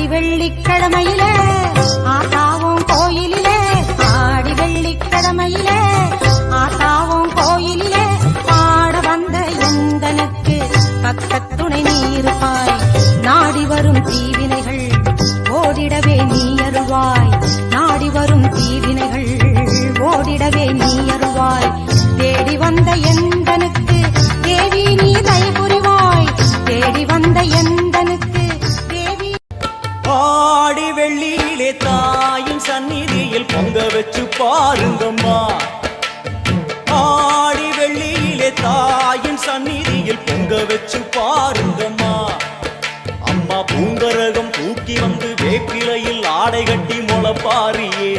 ஆடி வெள்ளிக்கிழமையிலே ஆத்தாவும் கோயிலிலே ஆடி வெள்ளிக்கிழமையிலே ஆத்தாவும் கோயிலிலே பாட வந்த எந்தனுக்கு பக்கத்துணை நீருப்பாய் நாடி வரும் தீவினைகள் ஓடிடவே நீ அருள்வாய் நாடி வரும் தீவினைகள் ஓடிடவே நீ அருள்வாய் தேடி வந்த எந்தனுக்கு தேவி நீ தயவு புரிவாய் தேடி வந்த எந்தனுக்கு தேவி ஆடி வெள்ளியிலே தாயின் சந்நிதியில் பொங்க வச்சு பாருங்கம்மா ஆடி வெள்ளியிலே தாயின் சந்நிதியில் பொங்க வச்சு பாருங்கம்மா அம்மா பூங்கரகம் தூக்கி வந்து வேப்பிலையில் ஆடை கட்டி முளப்பாரியே